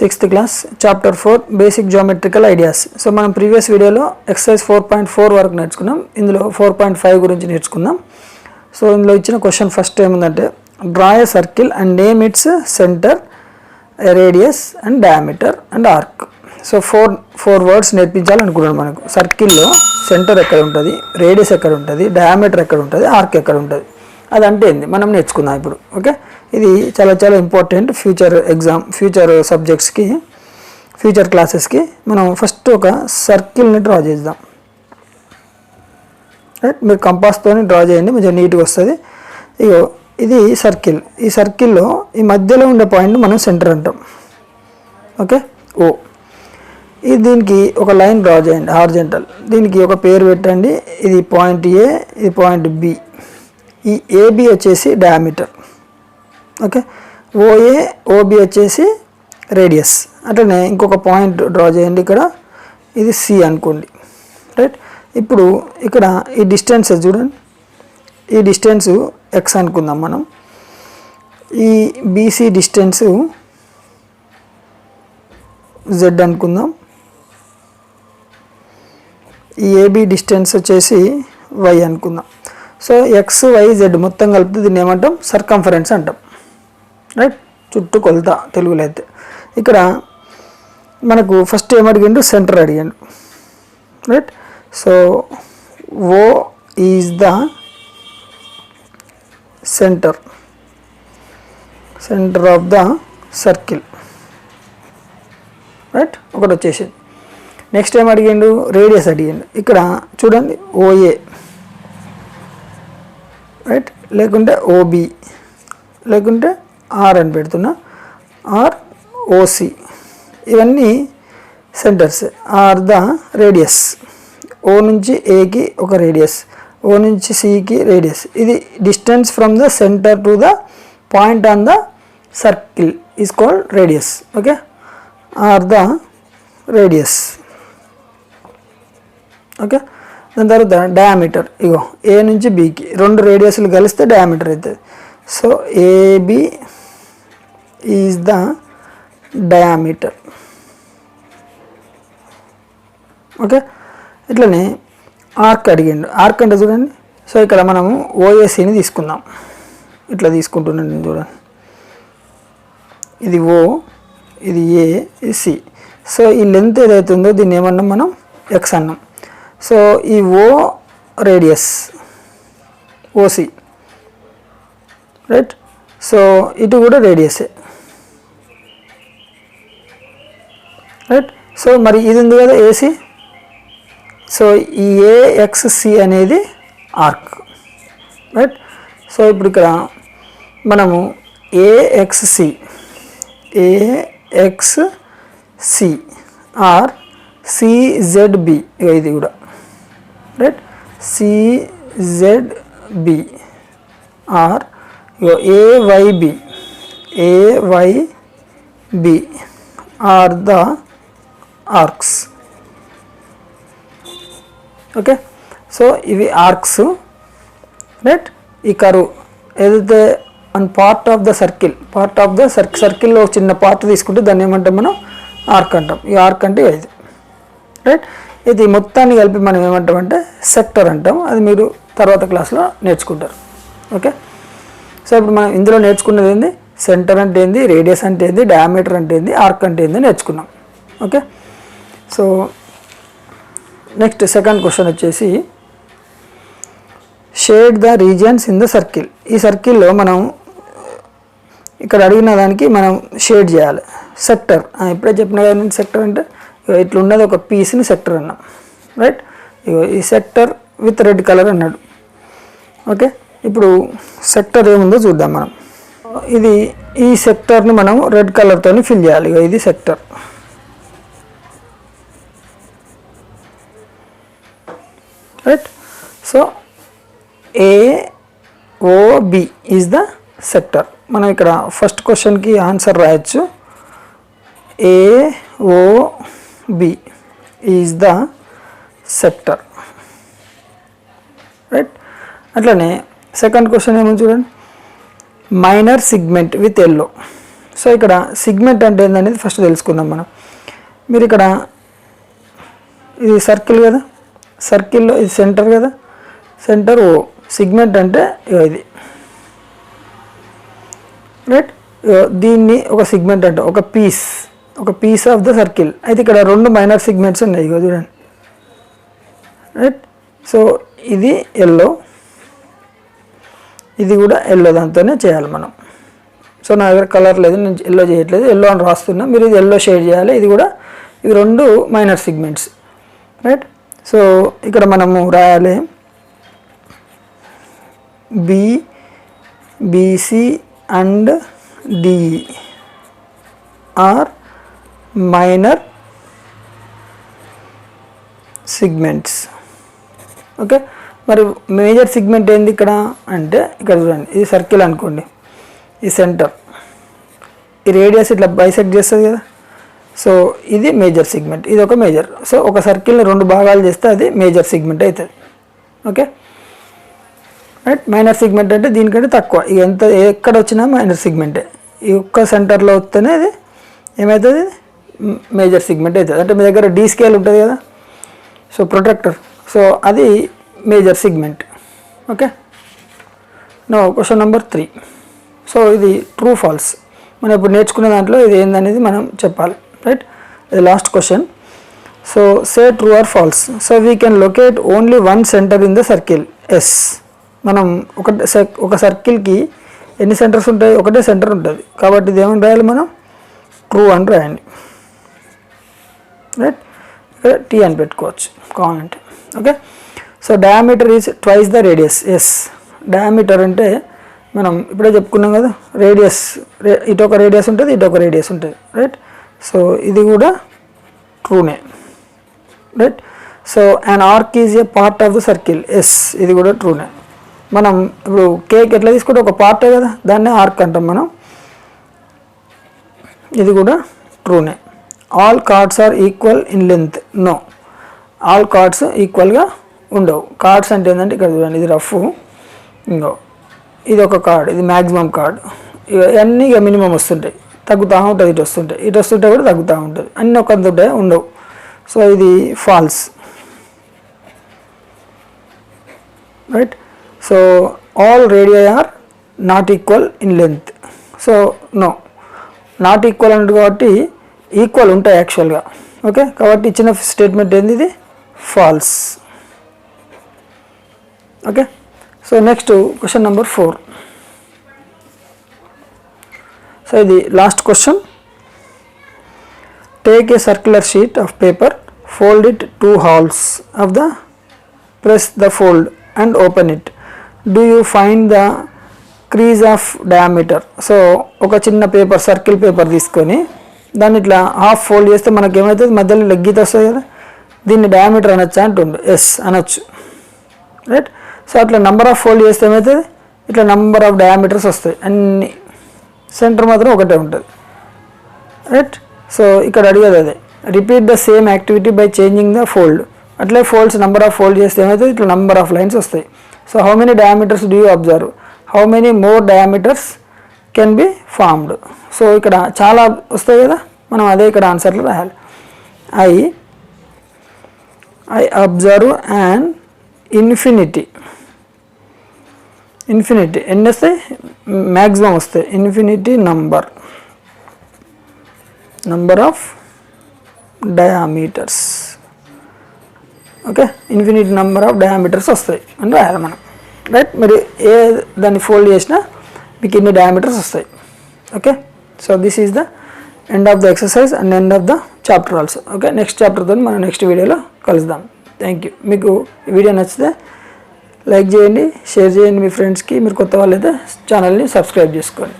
6th class chapter 4 basic geometrical ideas. So మనం previous వీడియోలో exercise 4.4 వరకు నేర్చుకున్నాం. ఇందులో 4.5 గురించి నేర్చుకుందాం. సో ఇందులో ఇచ్చిన క్వశ్చన్ ఫస్ట్ ఏముందంటే draw a circle and name its center, radius and diameter and arc. So four words నేర్పించాలనుకున్నాను. మనకు సర్కిల్లో సెంటర్ ఎక్కడ ఉంటుంది, రేడియస్ ఎక్కడ ఉంటుంది, డయామీటర్ ఎక్కడ ఉంటుంది, ఆర్క్ ఎక్కడ ఉంటుంది, అదంటే ఏంది మనం నేర్చుకుందాం ఇప్పుడు. ఓకే, ఇది చాలా చాలా ఇంపార్టెంట్ ఫ్యూచర్ ఎగ్జామ్, ఫ్యూచర్ సబ్జెక్ట్స్కి, ఫ్యూచర్ క్లాసెస్కి. మనం ఫస్ట్ ఒక సర్కిల్ని డ్రా చేద్దాం. రైట్, మీరు కంపాస్తో డ్రా చేయండి, కొంచెం నీట్గా వస్తుంది. ఇగో ఇది సర్కిల్. ఈ సర్కిల్లో ఈ మధ్యలో ఉండే పాయింట్ మనం సెంటర్ అంటాం. ఓకే, ఓ. ఇది దీనికి ఒక లైన్ డ్రా చేయండి హార్జెంటల్. దీనికి ఒక పేరు పెట్టండి. ఇది పాయింట్ ఏ, ఇది పాయింట్ బి. ఈ ఏబి వచ్చేసి డయామీటర్. ఓకే, ఓఏ ఓబి వచ్చేసి రేడియస్. అట్లనే ఇంకొక పాయింట్ డ్రా చేయండి. ఇక్కడ ఇది సి అనుకోండి. రైట్, ఇప్పుడు ఇక్కడ ఈ డిస్టెన్స్ చూడండి, ఈ డిస్టెన్స్ ఎక్స్ అనుకుందాం మనం. ఈ బీసీ డిస్టెన్స్ జెడ్ అనుకుందాం. ఈ ఏబి డిస్టెన్స్ వచ్చేసి వై అనుకుందాం. సో ఎక్స్ వై జెడ్ మొత్తం కలిపి దీన్ని ఏమంటాం, సర్కంఫరెన్స్ అంటాం. రైట్, చుట్టూ కొలత తెలుగులో అయితే. ఇక్కడ మనకు ఫస్ట్ ఏమడిగిండు, సెంటర్ అడిగాడు. Right, so O is the centre of the circle. Right, ఒకటి వచ్చేసింది. నెక్స్ట్ ఏం అడిగిండు, రేడియస్ అడిగిండు. ఇక్కడ చూడండి ఓఏ, రైట్, లేకుంటే ఓబి, లేకుంటే ఆర్ అని పెడుతున్నా, ఆర్ ఓసి. ఇవన్నీ centres. Are the radius. O నుంచి ఏకి ఒక రేడియస్, ఓ నుంచి సికి రేడియస్. ఇది distance from the centre to the point on the circle is called radius. Okay, are the radius. Okay, దాని తర్వాత డయామీటర్. ఇగో ఏ నుంచి బికి రెండు రేడియస్లు కలిస్తే డయామీటర్ అవుతుంది. So AB is the diameter. Okay, ఇట్లనే ఆర్క్ అడిగిండు. ఆర్క్ అంటే చూడండి, సో ఇక్కడ మనము ఓఏసీని తీసుకుందాం. ఇట్లా తీసుకుంటున్నాను చూడండి, ఇది ఓ, ఇది ఏ, ఇది సి. సో ఈ లెంత్ ఏదైతుందో దీన్ని ఏమన్నాం మనం, ఎక్స్ అన్నాం. సో ఈ ఓ రేడియస్ ఓసి. రైట్, సో ఇటు కూడా రేడియసే. రైట్, సో మరి ఇది ఉంది కదా ఏసీ. సో ఈ ఏఎక్స్సి అనేది ఆర్క్. రైట్, సో ఇప్పుడు ఇక్కడ మనము ఏఎక్స్సి ఆర్ సిజెడ్బి, ఇది కూడా. Right, CZB are AYB are the arcs. Okay, so ఇవి ఆర్క్స్. రైట్, ఈ కర్వ్ ఏదైతే వన్ పార్ట్ ఆఫ్ ద సర్కిల్లో చిన్న పార్ట్ తీసుకుంటే దాన్ని ఏమంటాం మనం, ఆర్క్ అంటాం. ఈ ఆర్క్ అంటే ఇది. రైట్, ఇది మొత్తాన్ని కలిపి మనం ఏమంటామంటే సెక్టర్ అంటాం. అది మీరు తర్వాత క్లాస్లో నేర్చుకుంటారు. ఓకే, సో ఇప్పుడు మనం ఇందులో నేర్చుకున్నది ఏంది, సెంటర్ అంటే ఏంది, రేడియస్ అంటే ఏంది, డయామీటర్ అంటే ఏంది, ఆర్క్ అంటే ఏంది నేర్చుకున్నాం. Okay, so next second question వచ్చేసి shade the regions in the circle. ఈ సర్కిల్లో మనం ఇక్కడ అడిగిన దానికి మనం షేడ్ చేయాలి. సెక్టర్ ఇప్పుడే చెప్పిన కదా, సెక్టర్ అంటే ఇట్లా ఉన్నది ఒక పీస్ని సెక్టర్ అన్నాం. రైట్, ఈ సెక్టర్ విత్ రెడ్ కలర్ అన్నాడు. ఓకే, ఇప్పుడు సెక్టర్ ఏముందో చూద్దాం మనం. ఇది ఈ సెక్టర్ని మనం రెడ్ కలర్తో ఫిల్ చేయాలి. ఇది sector. Right, so AOB is the sector. మనం ఇక్కడ ఫస్ట్ క్వశ్చన్కి ఆన్సర్ రాయొచ్చు. AOB is the sector. Right, అట్లనే సెకండ్ క్వశ్చన్ ఏమో చూడండి, minor segment with yellow. So ఇక్కడ సిగ్మెంట్ అంటే ఏందనేది ఫస్ట్ తెలుసుకుందాం మనం. మీరు ఇక్కడ ఇది సర్కిల్ కదా, సర్కిల్లో ఇది సెంటర్ కదా, సెంటర్ ఓ. సిగ్మెంట్ అంటే ఇది రైట్. దీన్ని ఒక సిగ్మెంట్ అంటే ఒక పీస్ ఆఫ్ ద సర్కిల్. అయితే ఇక్కడ 2 మైనర్ సిగ్మెంట్స్ ఉన్నాయి ఇగో చూడండి రైట్. సో ఇది ఎల్లో, ఇది కూడా ఎల్లో, దాంతోనే చేయాలి మనం. సో నా దగ్గర కలర్ లేదు, నేను ఎల్లో చేయట్లేదు, ఎల్లో అని రాస్తున్నా, మీరు ఇది ఎల్లో షేడ్ చేయాలి. ఇది కూడా ఇవి 2 మైనర్ సిగ్మెంట్స్ రైట్. సో ఇక్కడ మనము రాయాలి BC and DE are minor segments. Okay, మరి మేజర్ సిగ్మెంట్ ఏంది ఇక్కడ అంటే ఇక్కడ చూడండి, ఇది సర్కిల్ అనుకోండి, ఈ సెంటర్, ఈ రేడియస్ ఇట్లా బైసెక్ట్ చేస్తుంది కదా. సో ఇది మేజర్ సిగ్మెంట్, ఇది ఒక మేజర్. సో ఒక సర్కిల్ని 2 భాగాలు చేస్తే అది మేజర్ సిగ్మెంట్ అవుతుంది. Okay right. మైనర్ సిగ్మెంట్ అంటే దీనికంటే తక్కువ, ఇక ఎంత ఎక్కడ వచ్చినా మైనర్ సిగ్మెంటే. ఈ ఒక్క సెంటర్లో వస్తేనే ఇది ఏమవుతుంది, మేజర్ సిగ్మెంట్ అవుతుంది. అంటే మీ దగ్గర డీ స్కేల్ ఉంటుంది కదా, సో ప్రొటెక్టర్, సో అది major segment. Okay, no question number 3. So ఇది ట్రూ ఫాల్స్, మనం ఇప్పుడు నేర్చుకునే దాంట్లో ఇది ఏందనేది మనం చెప్పాలి రైట్. ఇది last question. So say true or false. So we can locate only 1 centre in the circle yes. మనం ఒక సర్కిల్కి ఎన్ని సెంటర్స్ ఉంటాయి, ఒకటే సెంటర్ ఉంటుంది, కాబట్టి ఇది ఏమని రాయాలి మనం, ట్రూ అని రాయండి రైట్. ఇక్కడ టీ అని పెట్టుకోవచ్చు కావాలంటే. Okay, so diameter is twice the radius. Yes, diameter అంటే మనం ఇప్పుడే చెప్పుకున్నాం కదా, రేడియస్, ఇటు ఒక రేడియస్ ఉంటుంది, ఇటు ఒక రేడియస్ ఉంటుంది రైట్. సో ఇది కూడా ట్రూనే right. So and arc is a part of the circle. Yes, ఇది కూడా ట్రూనే. మనం ఇప్పుడు కేక్ ఎట్లా తీసుకుంటే ఒక పార్టే కదా, దాన్నే ఆర్క్ అంటాం మనం, ఇది కూడా ట్రూనే. All chords are equal in length. No, all chords ఈక్వల్గా ఉండవు. కార్డ్స్ అంటే ఏంటంటే ఇక్కడ చూడండి, ఇది రఫ్, ఇంకో ఇది ఒక కార్డ్, ఇది మ్యాక్సిమం కార్డ్, ఇవన్నీ ఇక మినిమం వస్తుంటాయి, తగ్గుతూ ఉంటుంది, ఇటు వస్తుంటే కూడా తగ్గుతూ ఉంటుంది, అన్నీ ఒకంత ఉంటాయి, ఉండవు. సో ఇది false right. So all radii are not equal in length. So no, not equal అన్నట్టు కాబట్టి ఈక్వల్ ఉంటాయి యాక్చువల్గా. ఓకే, కాబట్టి ఇచ్చిన స్టేట్మెంట్ ఏంది, ఇది false. Okay, so next question number 4. So ఇది last question. Take a circular sheet of paper, fold it 2 halves of the, press the fold and open it. Do you find the crease of diameter. So ఒక చిన్న paper, circle paper తీసుకొని దాన్ని ఇట్లా half fold చేస్తే మనకి ఏమవుతుంది, మధ్యలో లెగ్గీత వస్తుంది కదా, దీన్ని డయామీటర్ అనొచ్చా అంటుండు. ఎస్ అనొచ్చు రైట్. సో అట్లా నెంబర్ ఆఫ్ ఫోల్డ్ చేస్తే ఏమవుతుంది, ఇట్లా నెంబర్ ఆఫ్ డయామీటర్స్ వస్తాయి అన్ని, సెంటర్ మాత్రం ఒకటే ఉంటుంది రైట్. సో ఇక్కడ అడిగేది అదే, repeat the same activity by changing the fold. అట్లే ఫోల్డ్స్, నెంబర్ ఆఫ్ ఫోల్డ్ చేస్తే ఏమవుతుంది, ఇట్లా నెంబర్ ఆఫ్ లైన్స్ వస్తాయి. So how many diameters do you observe, how many more diameters can be formed. So ఇక్కడ చాలా వస్తాయి కదా, మనం అదే ఇక్కడ ఆన్సర్లో రాయాలి. ఐ అబ్జర్వ్ అండ్ ఇన్ఫినిటీ ఎన్ని వస్తాయి, మ్యాక్సిమం వస్తాయి, infinity number of diameters. Okay, infinity number of diameters వస్తాయి అని రాయాలి మనం రైట్. మీరు ఏ దాన్ని ఫోల్డ్ చేసినా మీకు ఇన్ని డయామీటర్స్ వస్తాయి. Okay, so this is the end of the exercise and end of the chapter also. Okay, next చాప్టర్తో మనం నెక్స్ట్ వీడియోలో కలుద్దాం. Thank you. మీకు ఈ వీడియో నచ్చితే లైక్ చేయండి, షేర్ చేయండి మీ ఫ్రెండ్స్కి. మీరు కొత్త వాళ్ళైతే ఛానల్ని సబ్స్క్రైబ్ చేసుకోండి.